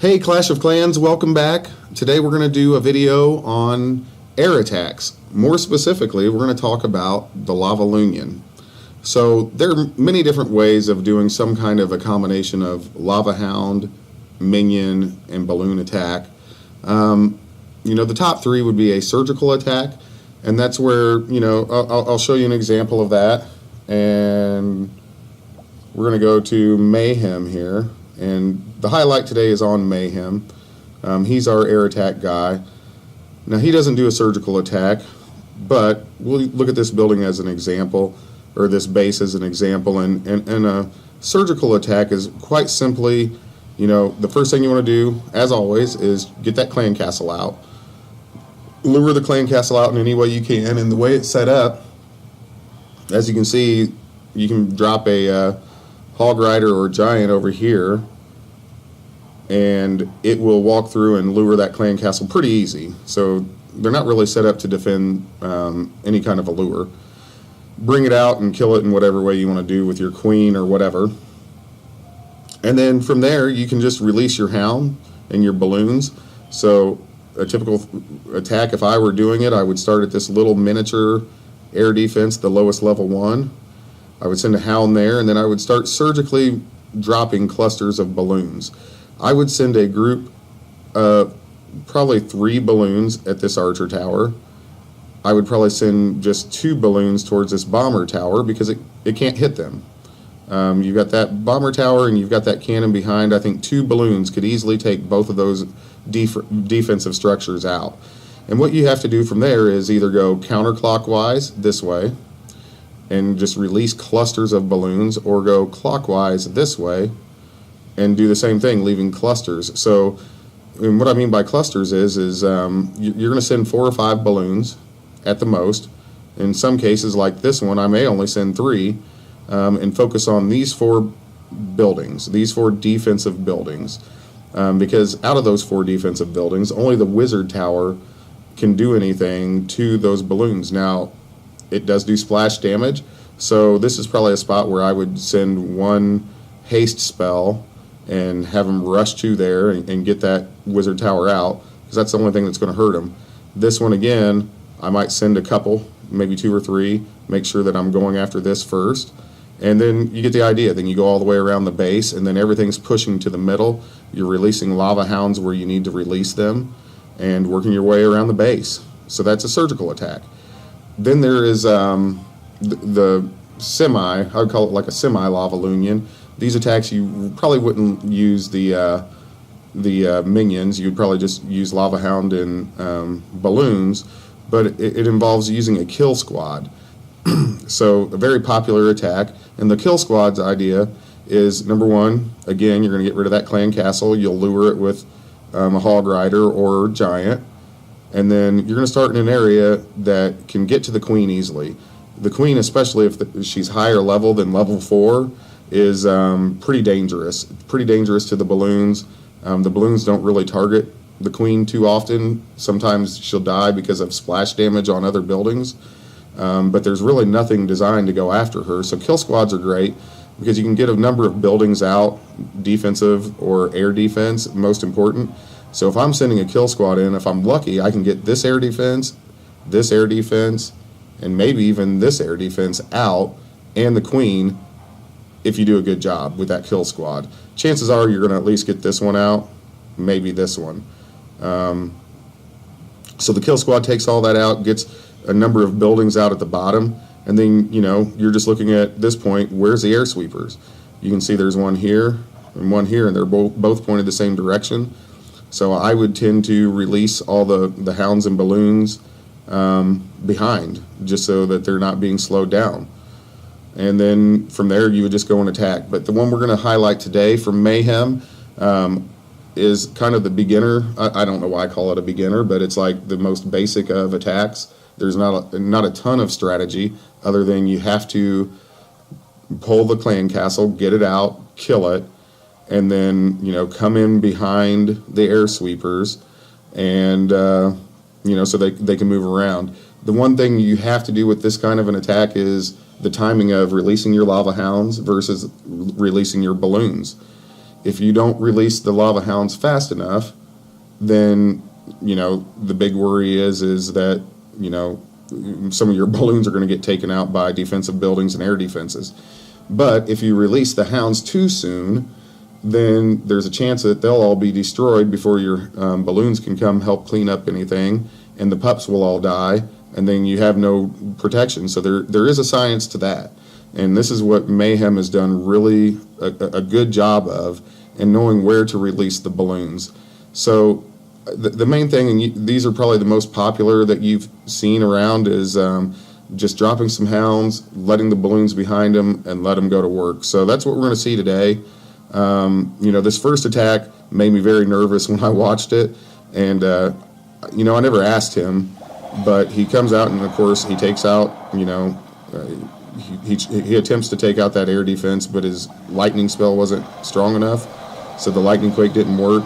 Hey Clash of Clans, welcome back. Today we're going to do a video on air attacks. More specifically, we're going to talk about the LaLoonion. So there are many different ways of doing some kind of a combination of lava hound, minion, and balloon attack. The top three would be a surgical attack, and that's where, I'll show you an example of that. And we're going to go to Mayhem here. And the highlight today is on Mayhem. He's our air attack guy. Now he doesn't do a surgical attack, but we'll look at this building as an example, or this base as an example. And a surgical attack is quite simply, the first thing you want to do, as always, is get that clan castle out. Lure the clan castle out in any way you can. And the way it's set up, as you can see, you can drop a hog rider or giant over here, and it will walk through and lure that clan castle pretty easy. So they're not really set up to defend any kind of a lure. Bring it out and kill it in whatever way you want to do with your queen or whatever. And then from there you can just release your hound and your balloons. So a typical attack, if I were doing it, I would start at this little miniature air defense, the lowest level 1. I would send a hound there, and then I would start surgically dropping clusters of balloons. I would send a group of probably 3 balloons at this archer tower. I would probably send just 2 balloons towards this bomber tower because it can't hit them. You've got that bomber tower and you've got that cannon behind. I think 2 balloons could easily take both of those defensive structures out. And what you have to do from there is either go counterclockwise this way and just release clusters of balloons, or go clockwise this way and do the same thing, leaving clusters. So, and what I mean by clusters is you're going to send 4 or 5 balloons at the most. In some cases, like this one, I may only send 3 and focus on these 4 buildings, these 4 defensive buildings, because out of those 4 defensive buildings, only the wizard tower can do anything to those balloons. Now, it does do splash damage, so this is probably a spot where I would send 1 haste spell and have them rush to there and get that wizard tower out, because that's the only thing that's going to hurt them. This one again, I might send a couple, maybe 2 or 3, make sure that I'm going after this first, and then you get the idea. Then you go all the way around the base, and then everything's pushing to the middle. You're releasing lava hounds where you need to release them, and working your way around the base. So that's a surgical attack. Then there is the semi, I would call it like a semi-LaLoonion. These attacks, you probably wouldn't use the minions. You'd probably just use lava hound and balloons, but it involves using a kill squad. So a very popular attack, and the kill squad's idea is, number 1, again, you're going to get rid of that clan castle. You'll lure it with a hog rider or giant. And then you're going to start in an area that can get to the queen easily. The queen, especially if she's higher level than level 4, is pretty dangerous. Pretty dangerous to the balloons. The balloons don't really target the queen too often. Sometimes she'll die because of splash damage on other buildings. But there's really nothing designed to go after her. So kill squads are great because you can get a number of buildings out, defensive or air defense, most important. So if I'm sending a kill squad in, if I'm lucky, I can get this air defense, and maybe even this air defense out, and the queen, if you do a good job with that kill squad. Chances are you're going to at least get this one out, maybe this one. So the kill squad takes all that out, gets a number of buildings out at the bottom, and then, you're just looking at this point, where's the air sweepers? You can see there's one here and one here, and they're both pointed the same direction. So I would tend to release all the hounds and balloons behind, just so that they're not being slowed down. And then from there you would just go and attack. But the one we're going to highlight today from Mayhem is kind of the beginner. I don't know why I call it a beginner, but it's like the most basic of attacks. There's not a ton of strategy other than you have to pull the clan castle, get it out, kill it, and then come in behind the air sweepers, and so they can move around. The one thing you have to do with this kind of an attack is the timing of releasing your lava hounds versus releasing your balloons. If you don't release the lava hounds fast enough, then, the big worry is that, some of your balloons are going to get taken out by defensive buildings and air defenses. But if you release the hounds too soon, then there's a chance that they'll all be destroyed before your balloons can come help clean up anything, and the pups will all die, and then you have no protection. So there is a science to that. And this is what Mayhem has done really a good job of, in knowing where to release the balloons. So the main thing, and these are probably the most popular that you've seen around, is just dropping some hounds, letting the balloons behind them, and let them go to work. So that's what we're going to see today. This first attack made me very nervous when I watched it, and I never asked him, but he comes out and of course he takes out, he attempts to take out that air defense, but his lightning spell wasn't strong enough, so the lightning quake didn't work.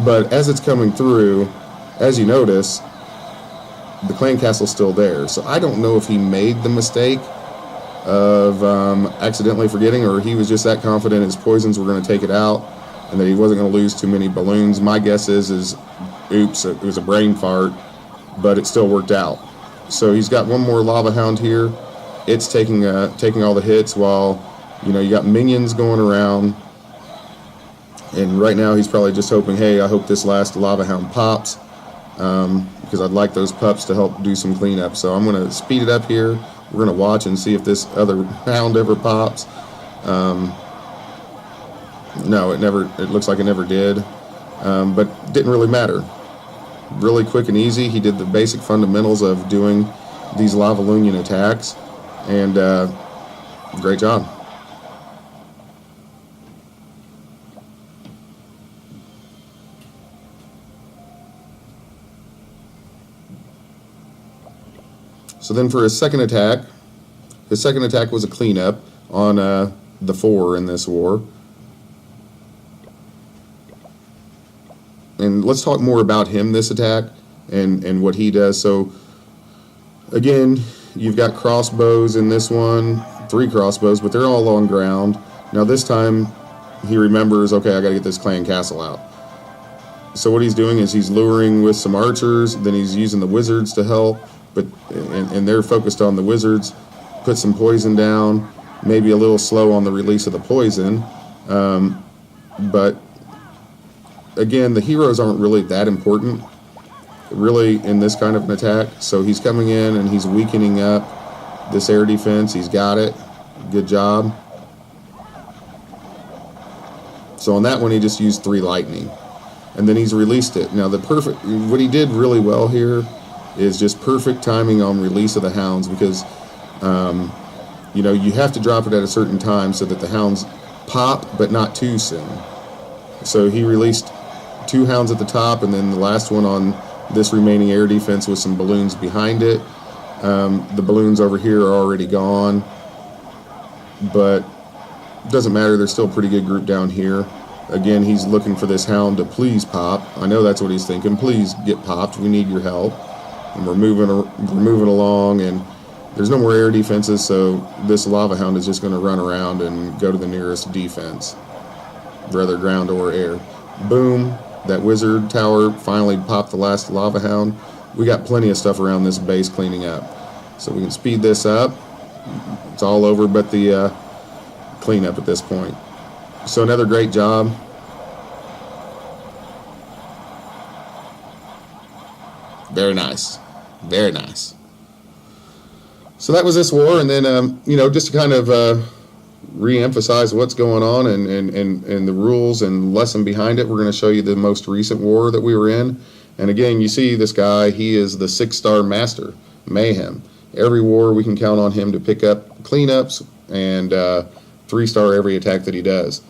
But as it's coming through, as you notice, the clan castle's still there. So I don't know if he made the mistake of accidentally forgetting, or he was just that confident his poisons were going to take it out and that he wasn't going to lose too many balloons. My guess is oops, it was a brain fart, but it still worked out. So he's got one more lava hound here. It's taking all the hits while, you got minions going around. And right now he's probably just hoping, hey, I hope this last lava hound pops, because I'd like those pups to help do some cleanup. So I'm going to speed it up here. We're going to watch and see if this other hound ever pops. No, it looks like it never did, but didn't really matter. Really quick and easy. He did the basic fundamentals of doing these LaLoonion attacks, and great job. So then for his second attack was a cleanup on the 4 in this war. And let's talk more about him, this attack, and what he does. So again, you've got crossbows in this one, 3 crossbows, but they're all on ground. Now this time he remembers, okay, I gotta get this clan castle out. So what he's doing is he's luring with some archers, then he's using the wizards to help, and they're focused on the wizards. Put some poison down, maybe a little slow on the release of the poison, but again, the heroes aren't really that important really in this kind of an attack. So he's coming in and he's weakening up this air defense. He's got it. Good job. So on that one he just used 3 lightning, and then he's released it. Now what he did really well here is just perfect timing on release of the hounds, because you have to drop it at a certain time so that the hounds pop, but not too soon. So he released 2 hounds at the top, and then the last one on this remaining air defense with some balloons behind it. The balloons over here are already gone, but it doesn't matter. There's still a pretty good group down here. Again, he's looking for this hound to please pop. I know that's what he's thinking. Please get popped. We need your help. And we're moving along, and there's no more air defenses, so this lava hound is just going to run around and go to the nearest defense, whether ground or air. Boom. That wizard tower finally popped the last lava hound. We got plenty of stuff around this base cleaning up, so we can speed this up. It's all over but the cleanup at this point. So another great job. Very nice. Very nice. So that was this war, and then just to kind of re-emphasize what's going on and the rules and lesson behind it, we're going to show you the most recent war that we were in. And again, you see this guy, he is the 6-star master, Mayhem. Every war we can count on him to pick up cleanups, and 3-star every attack that he does.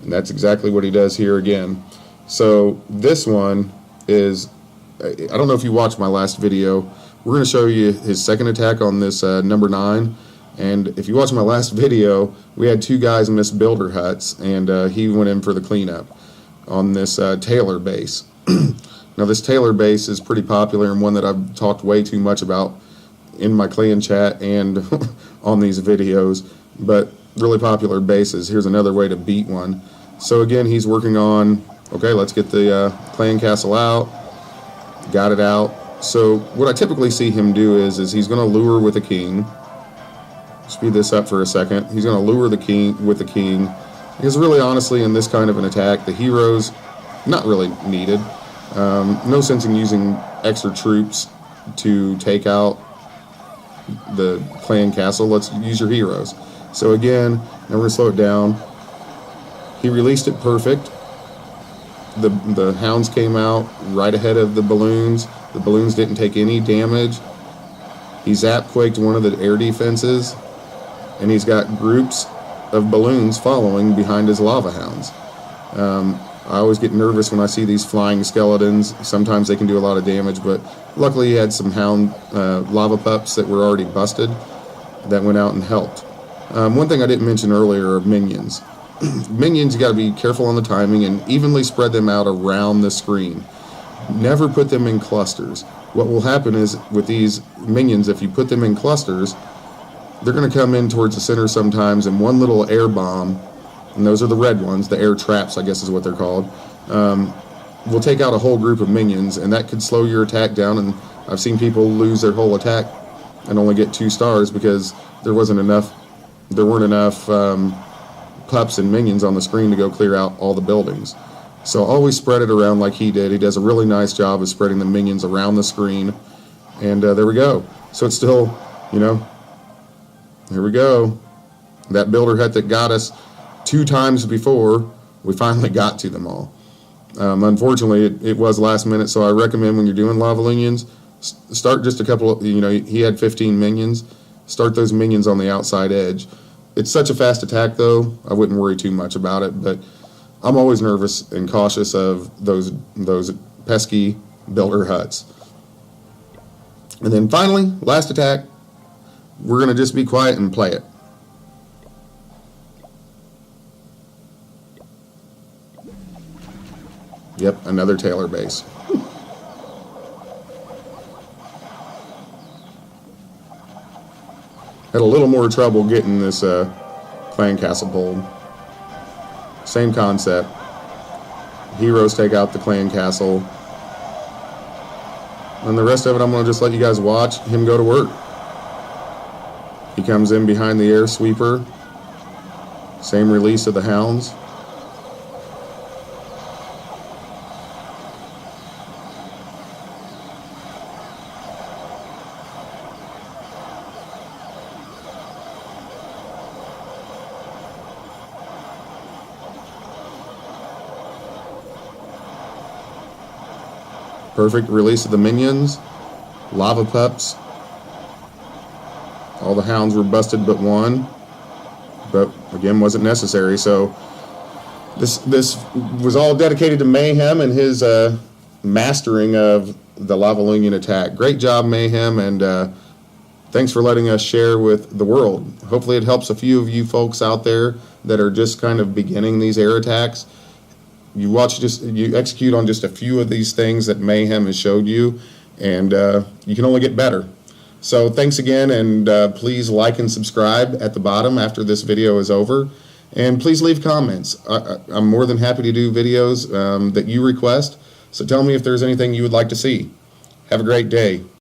And that's exactly what he does here again. So this one is, I don't know if you watched my last video, we're going to show you his second attack on this number 9. And if you watch my last video, we had 2 guys miss builder huts, and he went in for the cleanup on this Taylor base. Now this Taylor base is pretty popular, and one that I've talked way too much about in my clan chat and on these videos, but really popular bases. Here's another way to beat one. So again, he's working on, okay, let's get the clan castle out. Got it out. So what I typically see him do is he's going to lure with a king. Speed this up for a second. He's going to lure the king with the king. Because really, honestly, in this kind of an attack, the heroes, not really needed. No sense in using extra troops to take out the clan castle. Let's use your heroes. So again, now we're going to slow it down. He released it perfect. The hounds came out right ahead of the balloons. The balloons didn't take any damage. He zap-quaked one of the air defenses, and he's got groups of balloons following behind his lava hounds. I always get nervous when I see these flying skeletons. Sometimes they can do a lot of damage, but luckily he had some hound lava pups that were already busted that went out and helped. One thing I didn't mention earlier are minions. Minions, you got to be careful on the timing and evenly spread them out around the screen. Never put them in clusters. What will happen is with these minions, if you put them in clusters, they're going to come in towards the center sometimes, and one little air bomb, and those are the red ones, the air traps, I guess is what they're called, will take out a whole group of minions, and that could slow your attack down. And I've seen people lose their whole attack and only get 2 stars because there weren't enough pups and minions on the screen to go clear out all the buildings. So always spread it around like he did. He does a really nice job of spreading the minions around the screen. And there we go. So it's still, here we go. That builder hut that got us 2 times before, we finally got to them all. Unfortunately, it was last minute, so I recommend when you're doing LaLoonions, start just a couple of, he had 15 minions. Start those minions on the outside edge. It's such a fast attack, though, I wouldn't worry too much about it, but I'm always nervous and cautious of those pesky builder huts. And then finally, last attack, we're going to just be quiet and play it. Yep, another Taylor base. Had a little more trouble getting this clan castle pulled. Same concept. Heroes take out the clan castle. And the rest of it, I'm going to just let you guys watch him go to work. He comes in behind the air sweeper. Same release of the hounds. Perfect release of the minions. Lava pups. All the hounds were busted but one. But again, wasn't necessary. So this was all dedicated to Mayhem and his mastering of the LaLoonion attack. Great job, Mayhem, and thanks for letting us share with the world. Hopefully it helps a few of you folks out there that are just kind of beginning these air attacks. You execute on just a few of these things that Mayhem has showed you, and you can only get better. So thanks again, and please like and subscribe at the bottom after this video is over. And please leave comments. I'm more than happy to do videos that you request. So tell me if there's anything you would like to see. Have a great day.